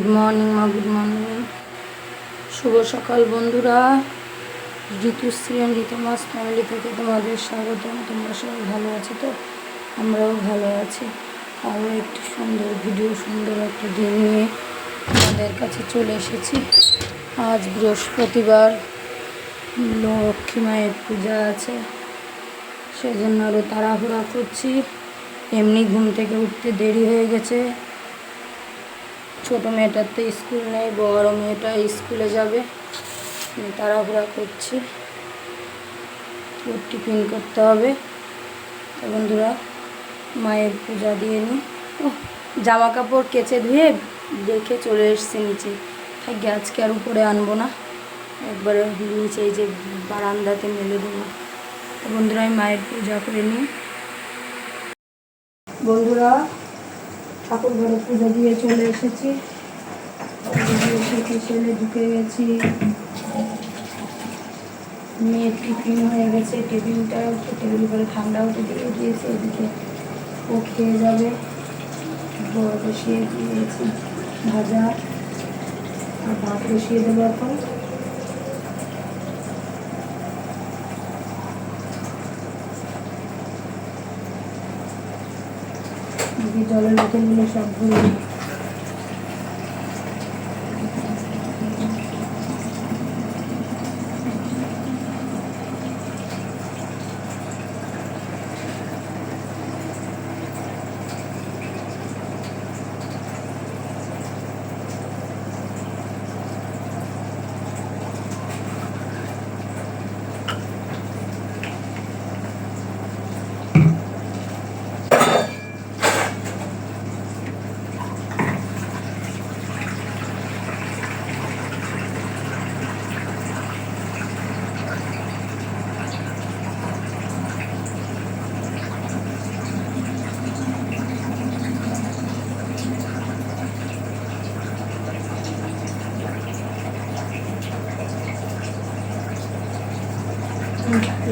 Good morning মা, good morning. শুভ সকাল বন্ধুরা। ঋতুশ্রী অ্যান্ড ঋতুমাস ফ্যামিলি থেকে তোমাদের স্বাগতম। তোমরা সবাই ভালো আছো তো? আমরাও ভালো আছি। আরও একটি সুন্দর ভিডিও, সুন্দর একটা দিন নিয়ে তোমাদের কাছে চলে এসেছি। আজ বৃহস্পতিবার, লক্ষ্মী মায়ের পূজা আছে, সেজন্য আরও তাড়াহুড়া করছি। এমনি ঘুম থেকে উঠতে দেরি হয়ে গেছে। ছোটো মেয়েটার তো স্কুল নেই, বড় মেয়েটা স্কুলে যাবে, তাড়াহুড়া করছি। ওর টিফিন করতে হবে। তো বন্ধুরা, মায়ের পূজা দিয়ে নিই। জামা কাপড় কেচে ধুয়ে রেখে চলে এসেছি নিচে। থাকি আজকে আর উপরে আনবো না, একবারে নিচে এই যে বারান্দাতে মেলে দেবো। তো বন্ধুরা, আমি মায়ের পূজা করে নিই। বন্ধুরা, ঠাকুর ঘরে পুজো দিয়ে চলে এসেছি। ছেলে ঢুকে গেছি। মেয়ের টিফিন হয়ে গেছে, টিফিনটা টেবিল করে ঠান্ডা হতে দিয়ে দিয়েছে। এদিকে ও খেয়ে যাবে। বসিয়ে দিয়েছি ভাজা আর ভাত বসিয়ে দেবো এখন। জলের বোতলগুলো সব ভরে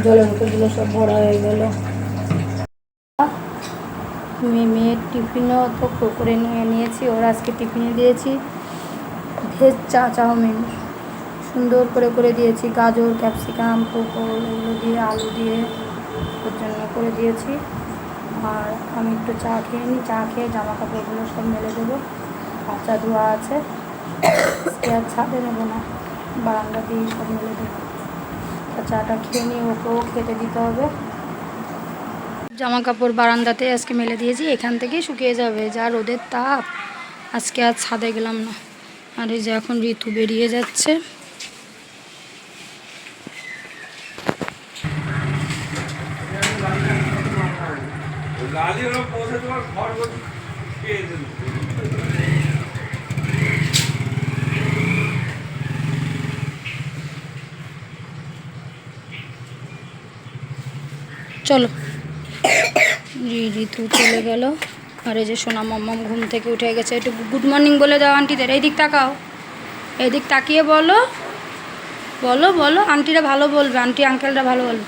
জলের বোতলগুলো সব ভরা হয়ে গেল। মেয়ের টিফিনও তো করে নিয়েছি। ওর আজকে টিফিনে দিয়েছি ভেজ চাউমিন, সুন্দর করে দিয়েছি। গাজর, ক্যাপসিকাম, পটল এগুলো দিয়ে, আলু দিয়ে ওর জন্য করে দিয়েছি। আর আমি একটু চা খেয়ে নিই। চা খেয়ে জামা কাপড়গুলো সব মেলে দেবো। কাঁচা ধোয়া আছে, আর ছাদে নেবো না, বারান্দা দিয়ে সব মেলে দেবো। চাটা খেয়ে নিয়ে ওকেও খেতে দিতে হবে। জামা কাপড় বারান্দাতে আজকে মেলে দিয়েছি, এখান থেকেই শুকিয়ে যাবে। যা রোদের তাপ, আজকে আর ছাদে গেলাম না। আর এই যে এখন ঋতু বেরিয়ে যাচ্ছে। চলো, ঋতু চলে গেল। আর এই যে সোনা মাম্মাম ঘুম থেকে উঠে গেছে। একটু গুড মর্নিং বলে দাও আন্টিদের। এই দিক তাকাও, এই দিক তাকিয়ে বলো বলো বলো। আন্টিরা ভালো বলবে, আন্টি আঙ্কেলরা ভালো বলবে।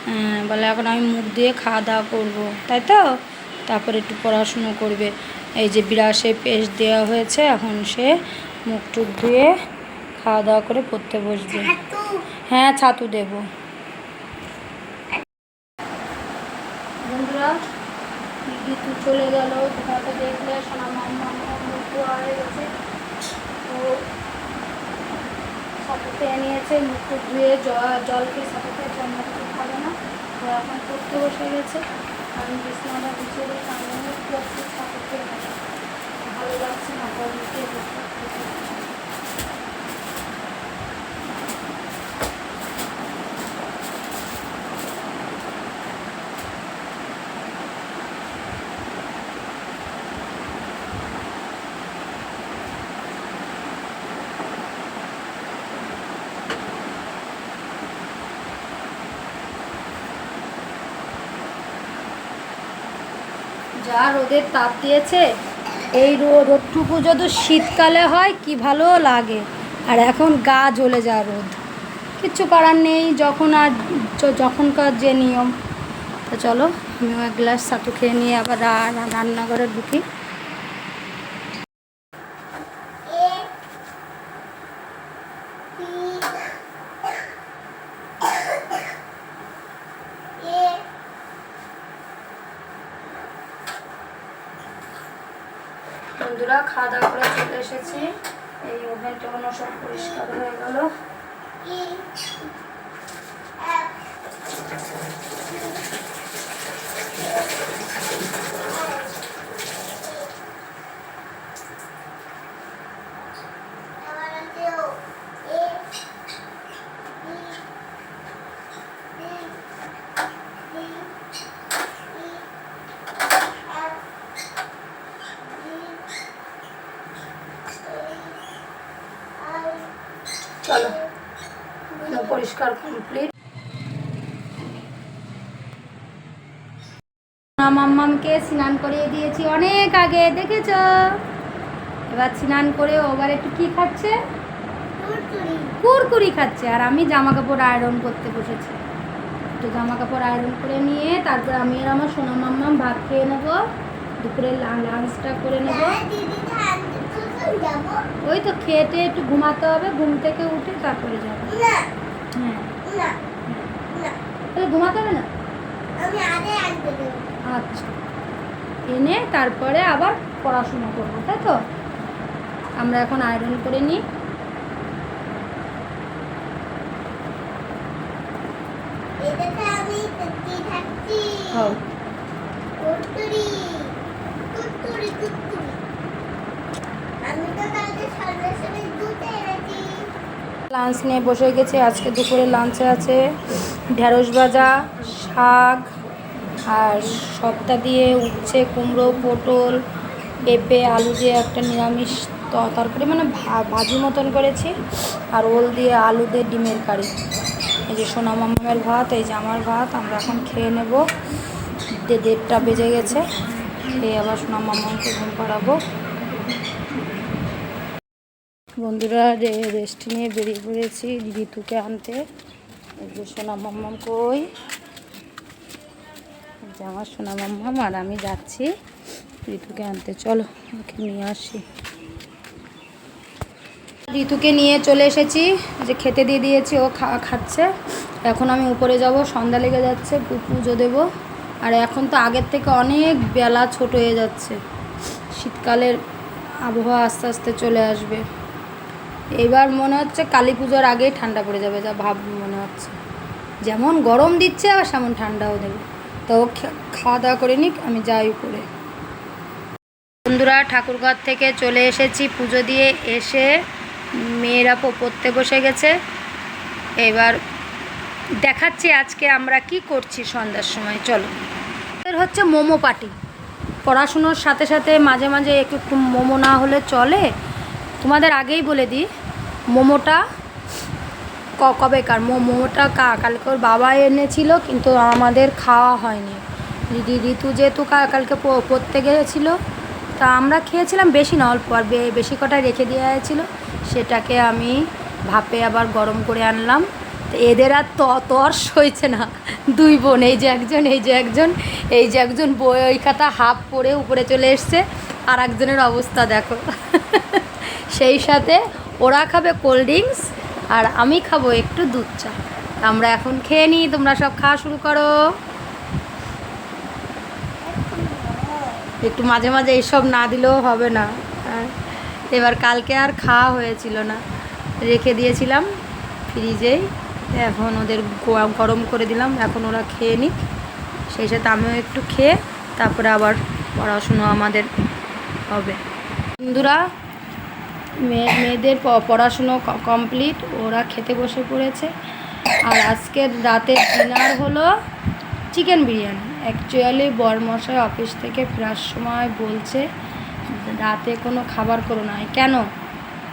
হ্যাঁ, বলে এখন আমি মুখ দিয়ে খাওয়া দাওয়া করবো, তাই তো? তারপরে একটু পড়াশুনো করবে। এই যে বিরাসে পেস্ট দেওয়া হয়েছে, এখন সে মুখ টুক ধুয়ে খাওয়া দাওয়া করে পড়তে বসবে। হ্যাঁ, ছাতু দেবো। বন্ধুরা, ঋতু চলে গেল। কোথাটা দেখলে সোনা মাম্মা হয়ে গেছে। ও ছাতু খেয়ে নিয়েছে, মুখ টুক ধুয়ে জল খেয়ে ছাতু খেয়ে জন্য কিছু খাবে না। তো এখন পড়তে বসে গেছে। আমি বিছানাটা গুছিয়ে দিই, সামনে ছাতু খেয়ে নেবে। ভালো লাগছে না, বলতে যা রোদের তাপ দিয়েছে, এই রোদটুকু যদি শীতকালে হয় কি ভালো লাগে। আর এখন গা জ্বলে যায় রোদ, কিচ্ছু করার নেই। যখনকার যে নিয়ম। তো চলো, আমিও এক গ্লাস ছাতু খেয়ে নিয়ে আবার রান্নাঘরে ঢুকি। বন্ধুরা খাওয়া দাওয়া করে চলে এসেছি। এই ওভেনটা সব পরিষ্কার হয়ে গেল। চলো পরিষ্কার কমপ্লিট। মাম্মামকে স্নান করিয়ে দিয়েছি অনেক আগে, দেখেছ? এবার স্নান করে ওবার একটু কি খাচ্ছে, কুরকুরি খাচ্ছে। আর আমি জামা কাপড় আয়রন করতে বসেছি। একটু জামা কাপড় আয়রন করে নিয়ে তারপর আমি আর আমার সোনা মাম্মাম ভাত খেয়ে নেবো, দুপুরে লাঞ্চটা করে নেবো। ওই তো খেতে একটু ঘুমাতে হবে, ঘুম থেকে উঠে তারপরে যাবো। হ্যাঁ তাহলে ঘুমাতে হবে না? আচ্ছা, এনে তারপরে আবার পড়াশোনা করবো, তাই তো? আমরা এখন আয়রন করে নিই। লাঞ্চ নিয়ে বসে গেছি। আজকে দুপুরে লাঞ্চে আছে ঢেঁড়স ভাজা, শাক, আর সপ্তাহ দিয়ে উচ্ছে, কুমড়ো, পটল, পেঁপে, আলু দিয়ে একটা নিরামিষ তরকারি, মানে ভাজি মতন করেছি। আর ওল দিয়ে আলু দিয়ে ডিমের কারি। এই যে সোনা মামামের ভাত, এই যে আমার ভাত। আমরা এখন খেয়ে নেব। 1:30 বেজে গেছে। খেয়ে আবার সোনা মামাকে ঘুম পাড়াবো। বন্ধুরা রেস্ট নিয়ে বেরিয়ে পড়েছি ঋতুকে আনতে। এই যে সোনা মাম্মাম কই, যে আমার সোনা মাম্মাম আর আমি যাচ্ছি ঋতুকে আনতে। চলো ওকে নিয়ে আসি। ঋতুকে নিয়ে চলে এসেছি, যে খেতে দিয়ে দিয়েছি, ও খাচ্ছে। এখন আমি উপরে যাব, সন্ধ্যা লেগে যাচ্ছে, পুজো দেব। আর এখন তো আগের থেকে অনেক বেলা ছোট হয়ে যাচ্ছে। শীতকালের আবহাওয়া আস্তে আস্তে চলে আসবে। এবার মনে হচ্ছে কালী পুজোর আগেই ঠান্ডা পড়ে যাবে, যা ভাব মনে হচ্ছে। যেমন গরম দিচ্ছে আবার সেমন ঠান্ডাও দেবে। তো খাওয়া দাওয়া করে নিক, আমি যাই উপরে। বন্ধুরা ঠাকুরঘর থেকে চলে এসেছি, পুজো দিয়ে এসে মেয়েরা পড়তে বসে গেছে। এবার দেখাচ্ছি আজকে আমরা কি করছি সন্ধ্যার সময়। চলো, এর হচ্ছে মোমো পার্টি। পড়াশুনোর সাথে সাথে মাঝে মাঝে একটু মোমো না হলে চলে। তোমাদের আগেই বলে দিই, মোমোটা কবেকার মোমোটা কালকে ওর বাবা এনেছিল, কিন্তু আমাদের খাওয়া হয়নি। ঋতু যেহেতু কালকে পড়তে গিয়েছিলো, তা আমরা খেয়েছিলাম বেশি না, অল্প। আর বেশি কটা রেখে দেওয়া হয়েছিল, সেটাকে আমি ভাপে আবার গরম করে আনলাম। তো এদের আর তর্স হয়েছে না, দুই বোন, এই যে একজন, এই যে একজন, এই যে একজন বই খাতা হাফ পরে উপরে চলে এসছে। আর একজনের অবস্থা দেখো। সেই সাথে ওরা খাবে কোল্ড ড্রিঙ্কস আর আমি খাবো একটু দুধ চা। আমরা এখন খেয়ে নিই, তোমরা সব খাওয়া শুরু করো। একটু মাঝে মাঝে এইসব না দিলেও হবে না। এবার কালকে আর খাওয়া হয়েছিল না, রেখে দিয়েছিলাম ফ্রিজেই। এখন ওদের গরম করে দিলাম, এখন ওরা খেয়ে নিক। সেই সাথে আমিও একটু খেয়ে তারপরে আবার পড়াশুনো আমাদের হবে। বন্ধুরা মেয়েদের পড়াশুনো কমপ্লিট, ওরা খেতে বসে পড়েছে। আর আজকের রাতের ডিনার হলো চিকেন বিরিয়ানি। অ্যাকচুয়ালি বরমশাই অফিস থেকে ফেরার সময় বলছে রাতে কোনো খাবার করো না। কেন?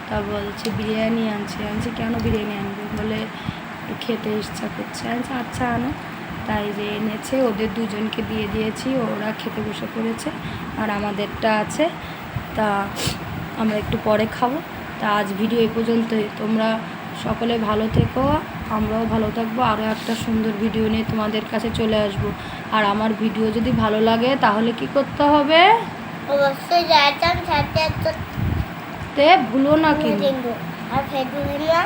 তা বলছে বিরিয়ানি আনছি। কেন বিরিয়ানি আনবে? বলে একটু খেতে ইচ্ছা করছে। আচ্ছা আনো। তাই যে এনেছে, ওদের দুজনকে দিয়ে দিয়েছি, ওরা খেতে বসে পড়েছে। আর আমাদেরটা আছে, তা আমরা একটু পরে খাবো। তা আজ ভিডিও এই পর্যন্তই। তোমরা সকলে ভালো থেকো, আমরাও ভালো থাকবো। আরও একটা সুন্দর ভিডিও নিয়ে তোমাদের কাছে চলে আসবো। আর আমার ভিডিও যদি ভালো লাগে তাহলে কি করতে হবে? অবশ্যই তে ভুলো না কিন্তু। আর ফেসবুকে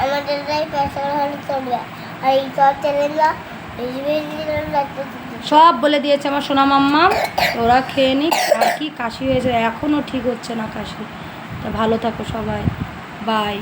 আমাদের পাশে হলে চলবে। আর এই চ্যানেলটা সব বলে দিয়েছে আমার সোনা মাম্মা, ওরা খেয়ে নিক। আর কি কাশি হয়েছে, এখনও ঠিক হচ্ছে না কাশি। তা ভালো থাকো সবাই, বাই।